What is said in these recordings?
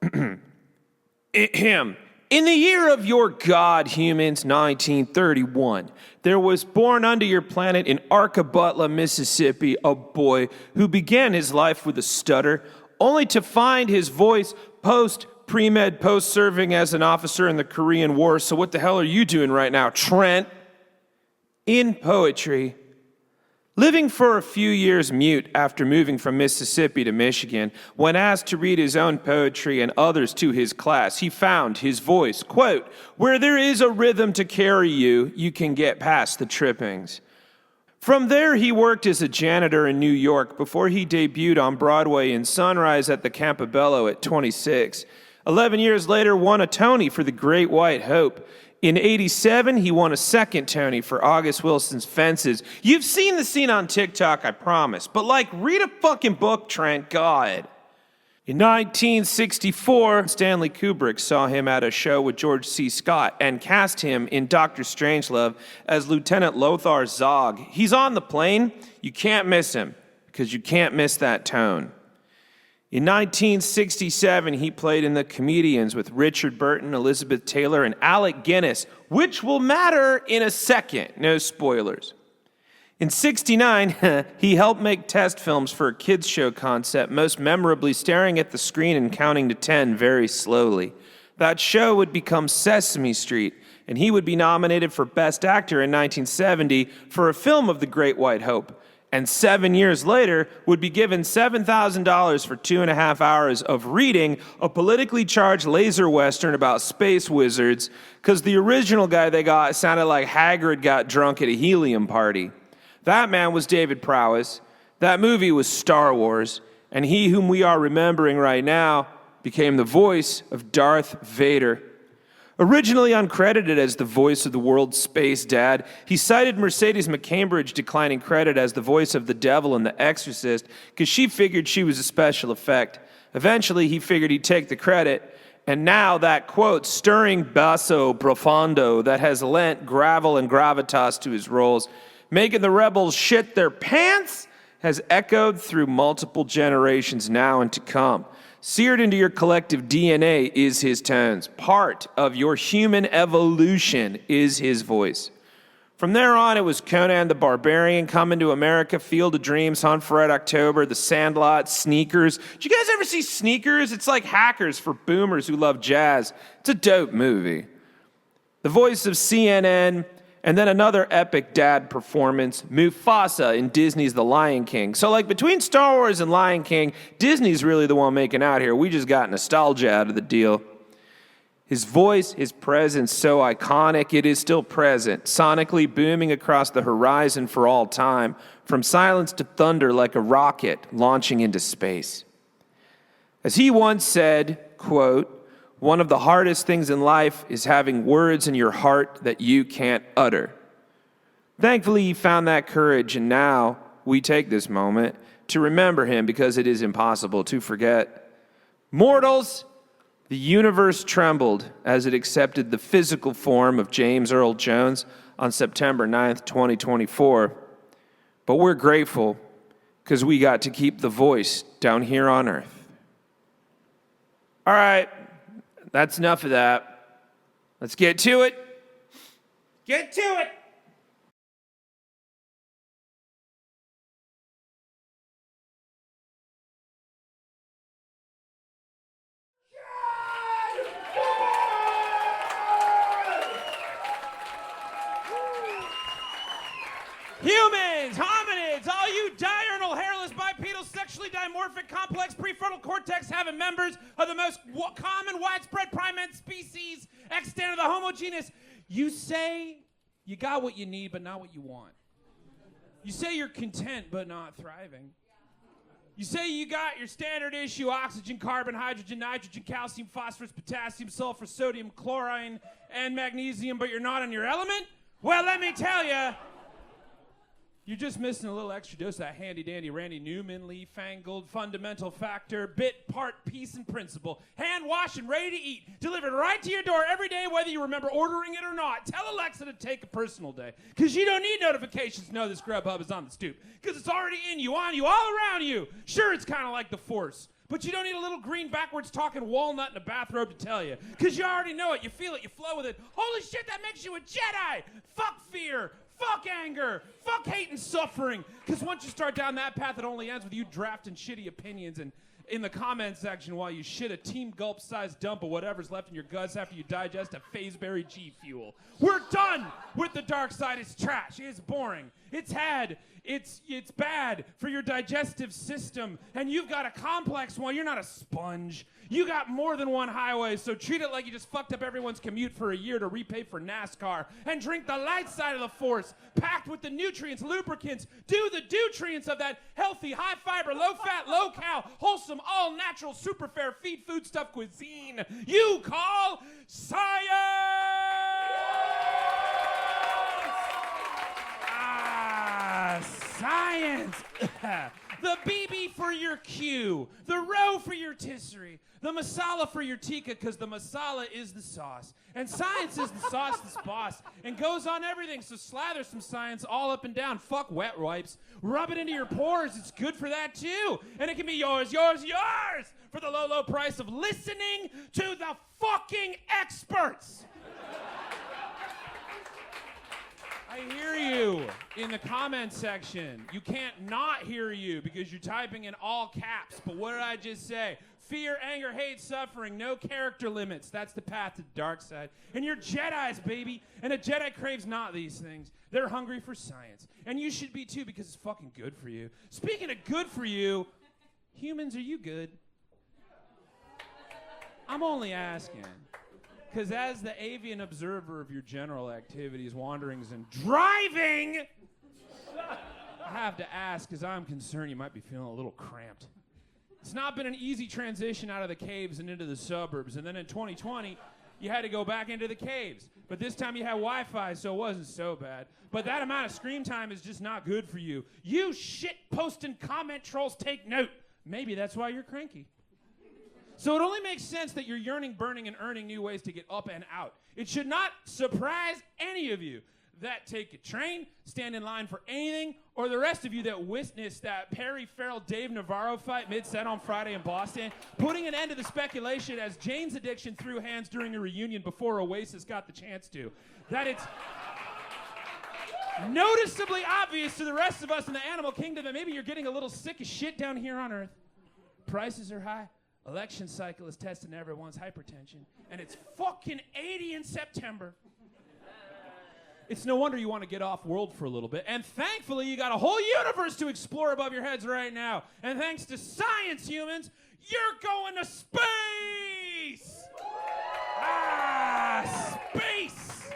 Ahem. In the year of your God, humans, 1931, there was born unto your planet in Arkabutla, Mississippi, a boy who began his life with a stutter, only to find his voice pre-med, post-serving as an officer in the Korean War. So what the hell are you doing right now, Trent? In poetry, living for a few years mute after moving from Mississippi to Michigan, when asked to read his own poetry and others to his class, he found his voice, quote, where there is a rhythm to carry you, you can get past the trippings. From there, he worked as a janitor in New York before he debuted on Broadway in Sunrise at the Campobello at 26. 11 years later, won a Tony for The Great White Hope. In 87, he won a second Tony for August Wilson's Fences. You've seen the scene on TikTok, I promise. But, read a fucking book, Trent. God. In 1964, Stanley Kubrick saw him at a show with George C. Scott and cast him in Dr. Strangelove as Lieutenant Lothar Zog. He's on the plane. You can't miss him, because you can't miss that tone. In 1967, he played in The Comedians with Richard Burton, Elizabeth Taylor, and Alec Guinness, which will matter in a second. No spoilers. In 69, he helped make test films for a kids' show concept, most memorably staring at the screen and counting to 10 very slowly. That show would become Sesame Street, and he would be nominated for Best Actor in 1970 for a film of The Great White Hope. And 7 years later, would be given $7,000 for 2.5 hours of reading a politically charged laser western about space wizards, because the original guy they got sounded like Hagrid got drunk at a helium party. That man was David Prowse. That movie was Star Wars. And he whom we are remembering right now became the voice of Darth Vader. Originally uncredited as the voice of the world's space dad, he cited Mercedes McCambridge declining credit as the voice of the devil in The Exorcist because she figured she was a special effect. Eventually, he figured he'd take the credit, and now that, quote, stirring basso profondo that has lent gravel and gravitas to his roles, making the rebels shit their pants, has echoed through multiple generations now and to come. Seared into your collective DNA is his tones. Part of your human evolution is his voice. From there on, it was Conan the Barbarian, Coming to America, Field of Dreams, Hunt for Red October, The Sandlot, Sneakers. Did you guys ever see Sneakers? It's like Hackers for boomers who love jazz. It's a dope movie. The voice of CNN, and then another epic dad performance, Mufasa in Disney's The Lion King. So between Star Wars and Lion King, Disney's really the one making out here. We just got nostalgia out of the deal. His voice, his presence, so iconic, it is still present, sonically booming across the horizon for all time, from silence to thunder like a rocket launching into space. As he once said, quote, one of the hardest things in life is having words in your heart that you can't utter. Thankfully, he found that courage, and now we take this moment to remember him because it is impossible to forget. Mortals, the universe trembled as it accepted the physical form of James Earl Jones on September 9th, 2024. But we're grateful because we got to keep the voice down here on Earth. All right. That's enough of that. Let's get to it. Get to it! Humans, hominids, all you diurnal, hairless, bipedal, sexually dimorphic, complex prefrontal cortex having members of the most common widespread primate species extant of the Homo genus. You say you got what you need, but not what you want. You say you're content, but not thriving. You say you got your standard issue oxygen, carbon, hydrogen, nitrogen, calcium, phosphorus, potassium, sulfur, sodium, chlorine, and magnesium, but you're not in your element? Well, let me tell you, you're just missing a little extra dose of that handy-dandy Randy Newman-Lee fangled fundamental factor, bit, part, piece, and principle. Hand wash and ready to eat. Delivered right to your door every day, whether you remember ordering it or not. Tell Alexa to take a personal day. Because you don't need notifications to know this Grubhub is on the stoop. Because it's already in you, on you, all around you. Sure, it's kind of like the Force. But you don't need a little green backwards talking walnut in a bathrobe to tell you. Because you already know it. You feel it. You flow with it. Holy shit, that makes you a Jedi. Fuck fear. Fuck anger. Fuck hate and suffering. Because once you start down that path, it only ends with you drafting shitty opinions and in the comment section while you shit a team gulp-sized dump of whatever's left in your guts after you digest a Phaseberry G Fuel. We're done with the dark side. It's trash. It's boring. It's bad for your digestive system. And you've got a complex one. You're not a sponge. You got more than one highway, so treat it like you just fucked up everyone's commute for a year to repay for NASCAR. And drink the light side of the force, packed with the nutrients, lubricants, do the nutrients of that healthy, high-fiber, low-fat, low-cal, wholesome, all-natural, super fair feed food stuff cuisine you call science! Science! The BB for your Q, the rho for your tisserie, the masala for your tikka, because the masala is the sauce. And science is the sauce that's boss and goes on everything. So slather some science all up and down. Fuck wet wipes. Rub it into your pores. It's good for that too. And it can be yours, yours, yours for the low, low price of listening to the fucking experts. I hear you in the comment section. You can't not hear you because you're typing in all caps. But what did I just say? Fear, anger, hate, suffering, no character limits. That's the path to the dark side. And you're Jedis, baby. And a Jedi craves not these things. They're hungry for science. And you should be too because it's fucking good for you. Speaking of good for you, humans, are you good? I'm only asking. Because as the avian observer of your general activities, wanderings, and driving, I have to ask, because I'm concerned you might be feeling a little cramped. It's not been an easy transition out of the caves and into the suburbs. And then in 2020, you had to go back into the caves. But this time you had Wi-Fi, so it wasn't so bad. But that amount of screen time is just not good for you. You shit-posting comment trolls, take note. Maybe that's why you're cranky. So it only makes sense that you're yearning, burning, and earning new ways to get up and out. It should not surprise any of you that take a train, stand in line for anything, or the rest of you that witnessed that Perry Farrell-Dave Navarro fight mid-set on Friday in Boston, putting an end to the speculation as Jane's addiction threw hands during a reunion before Oasis got the chance to. That it's noticeably obvious to the rest of us in the animal kingdom that maybe you're getting a little sick of shit down here on Earth. Prices are high. Election cycle is testing everyone's hypertension. And it's fucking 80 in September. It's no wonder you want to get off world for a little bit. And thankfully, you got a whole universe to explore above your heads right now. And thanks to science, humans, you're going to space! Space!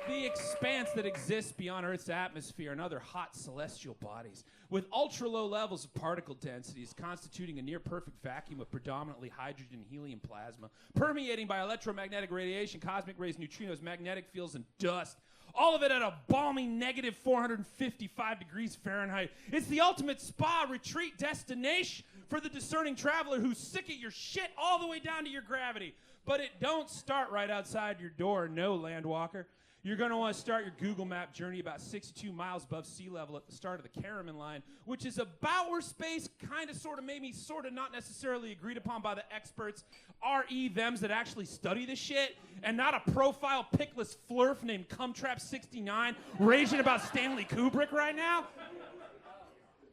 The expanse that exists beyond Earth's atmosphere and other hot celestial bodies, with ultra-low levels of particle densities constituting a near-perfect vacuum of predominantly hydrogen and helium plasma, permeating by electromagnetic radiation, cosmic rays, neutrinos, magnetic fields, and dust. All of it at a balmy negative 455 degrees Fahrenheit. It's the ultimate spa retreat destination for the discerning traveler who's sick of your shit all the way down to your gravity. But it don't start right outside your door, no, Landwalker. You're going to want to start your Google Map journey about 62 miles above sea level at the start of the Karaman line, which is about where space kind of, sort of, maybe sort of not necessarily agreed upon by the experts, R.E. thems that actually study this shit, and not a profile pickless flurf named Cumtrap69 raging about Stanley Kubrick right now.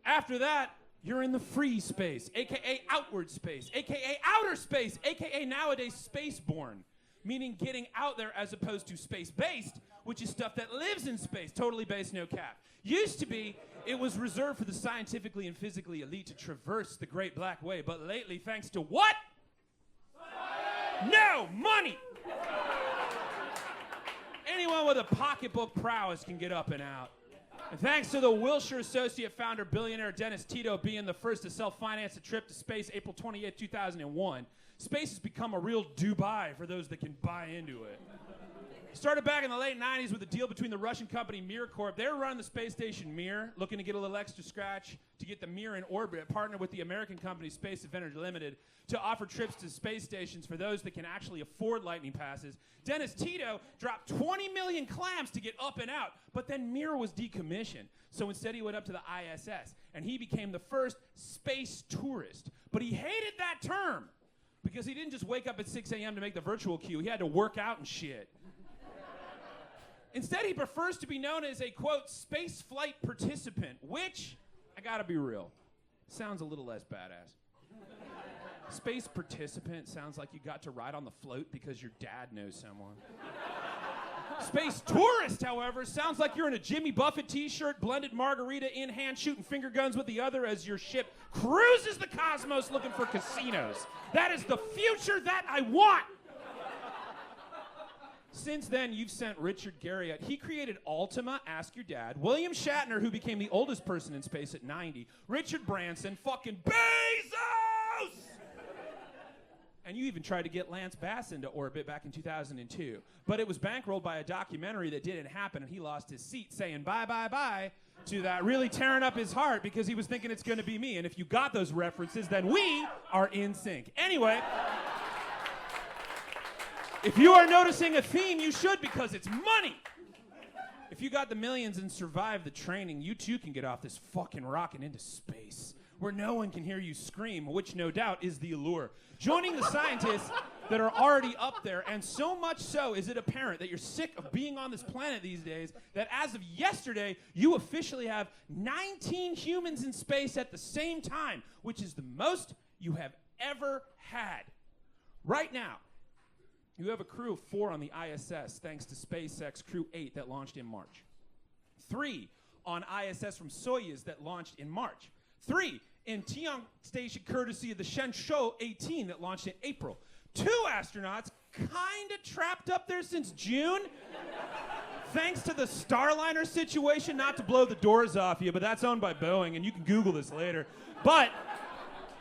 After that, you're in the free space, a.k.a. outward space, a.k.a. outer space, a.k.a. nowadays spaceborne. Meaning getting out there as opposed to space-based, which is stuff that lives in space, totally based, no cap. Used to be, it was reserved for the scientifically and physically elite to traverse the Great Black Way, but lately, thanks to what? Science! No, money! Anyone with a pocketbook prowess can get up and out. And thanks to the Wilshire Associate founder, billionaire Dennis Tito being the first to self-finance a trip to space April 28, 2001, space has become a real Dubai for those that can buy into it. Started back in the late 90s with a deal between the Russian company Mir Corp. They were running the space station Mir, looking to get a little extra scratch to get the Mir in orbit, partnered with the American company Space Adventure Limited to offer trips to space stations for those that can actually afford lightning passes. Dennis Tito dropped 20 million clams to get up and out, but then Mir was decommissioned. So instead he went up to the ISS, and he became the first space tourist. But he hated that term because he didn't just wake up at 6 a.m. to make the virtual queue. He had to work out and shit. Instead, he prefers to be known as a, quote, space flight participant, which, I gotta be real, sounds a little less badass. Space participant sounds like you got to ride on the float because your dad knows someone. Space tourist, however, sounds like you're in a Jimmy Buffett t-shirt, blended margarita in hand, shooting finger guns with the other as your ship cruises the cosmos looking for casinos. That is the future that I want. Since then, you've sent Richard Garriott. He created Ultima, Ask Your Dad. William Shatner, who became the oldest person in space at 90. Richard Branson, fucking Bezos! And you even tried to get Lance Bass into orbit back in 2002. But it was bankrolled by a documentary that didn't happen, and he lost his seat saying bye, bye, bye to that, really tearing up his heart because he was thinking it's going to be me. And if you got those references, then we are in sync. Anyway... If you are noticing a theme, you should, because it's money. If you got the millions and survived the training, you too can get off this fucking rocket into space, where no one can hear you scream, which no doubt is the allure. Joining the scientists that are already up there, and so much so is it apparent that you're sick of being on this planet these days, that as of yesterday, you officially have 19 humans in space at the same time, which is the most you have ever had. Right now, you have a crew of 4 on the ISS, thanks to SpaceX Crew 8 that launched in March. 3 on ISS from Soyuz that launched in March. 3 in Tian Station courtesy of the Shenzhou 18 that launched in April. 2 astronauts kind of trapped up there since June, thanks to the Starliner situation, not to blow the doors off you, but that's owned by Boeing, and you can Google this later. But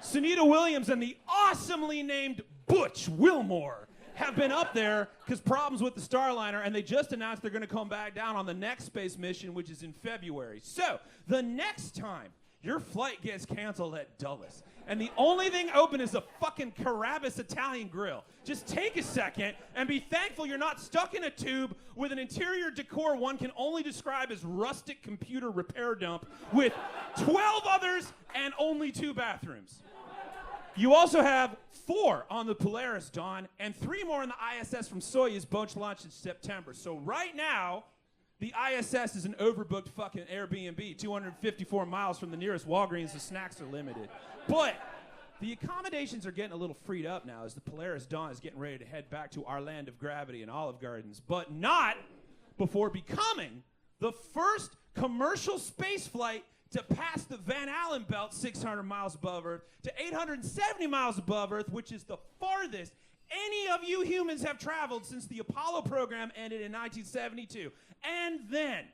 Sunita Williams and the awesomely named Butch Wilmore have been up there because problems with the Starliner, and they just announced they're going to come back down on the next space mission, which is in February. So, the next time your flight gets canceled at Dulles, and the only thing open is a fucking Carrabba's Italian grill, just take a second and be thankful you're not stuck in a tube with an interior decor one can only describe as rustic computer repair dump with 12 others and only 2 bathrooms. You also have 4 on the Polaris Dawn and 3 more on the ISS from Soyuz, both launched in September. So right now, the ISS is an overbooked fucking Airbnb, 254 miles from the nearest Walgreens. The snacks are limited. But the accommodations are getting a little freed up now as the Polaris Dawn is getting ready to head back to our land of gravity and Olive Gardens, but not before becoming the first commercial space flight to pass the Van Allen belt 600 miles above Earth to 870 miles above Earth, which is the farthest any of you humans have traveled since the Apollo program ended in 1972. And then,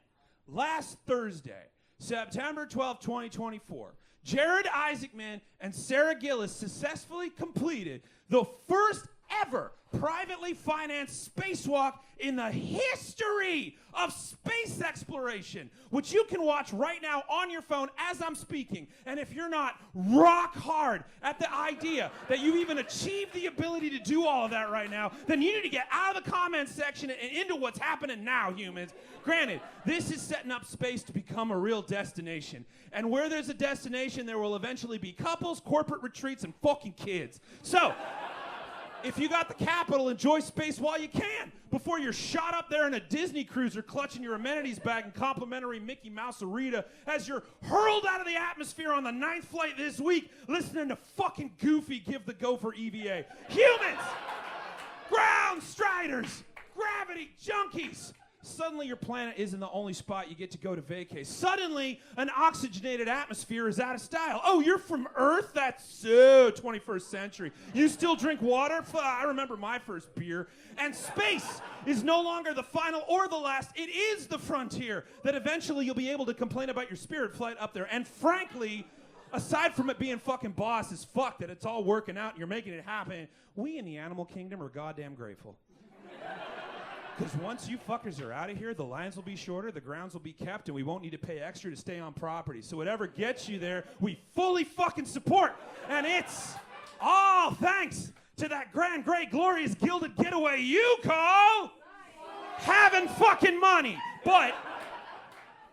last Thursday, September 12, 2024, Jared Isaacman and Sarah Gillis successfully completed the first ever privately financed spacewalk in the history of space exploration, which you can watch right now on your phone as I'm speaking. And if you're not rock hard at the idea that you even achieved the ability to do all of that right now, then you need to get out of the comments section and into what's happening now, humans. Granted, this is setting up space to become a real destination. And where there's a destination, there will eventually be couples, corporate retreats, and fucking kids. So, if you got the capital, enjoy space while you can before you're shot up there in a Disney cruiser clutching your amenities bag and complimentary Mickey Mouse-arita as you're hurled out of the atmosphere on the 9th flight this week listening to fucking Goofy give the go for EVA. Humans! Ground striders! Gravity junkies! Suddenly your planet isn't the only spot you get to go to vacay. Suddenly, an oxygenated atmosphere is out of style. Oh, you're from Earth? That's so 21st century. You still drink water? I remember my first beer. And space is no longer the final or the last. It is the frontier that eventually you'll be able to complain about your Spirit flight up there. And frankly, aside from it being fucking boss as fuck that it's all working out and you're making it happen, we in the animal kingdom are goddamn grateful. Because once you fuckers are out of here, the lines will be shorter, the grounds will be kept, and we won't need to pay extra to stay on property. So whatever gets you there, we fully fucking support. And it's all thanks to that grand, great, glorious, gilded getaway you call having fucking money. But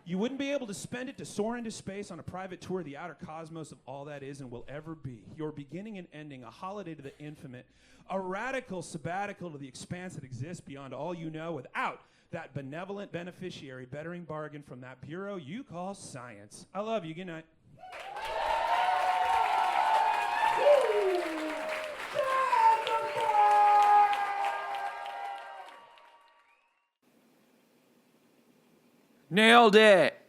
you wouldn't be able to spend it to soar into space on a private tour of the outer cosmos of all that is and will ever be. Your beginning and ending, a holiday to the infinite, a radical sabbatical to the expanse that exists beyond all you know without that benevolent beneficiary bettering bargain from that bureau you call science. I love you. Good night. Nailed it.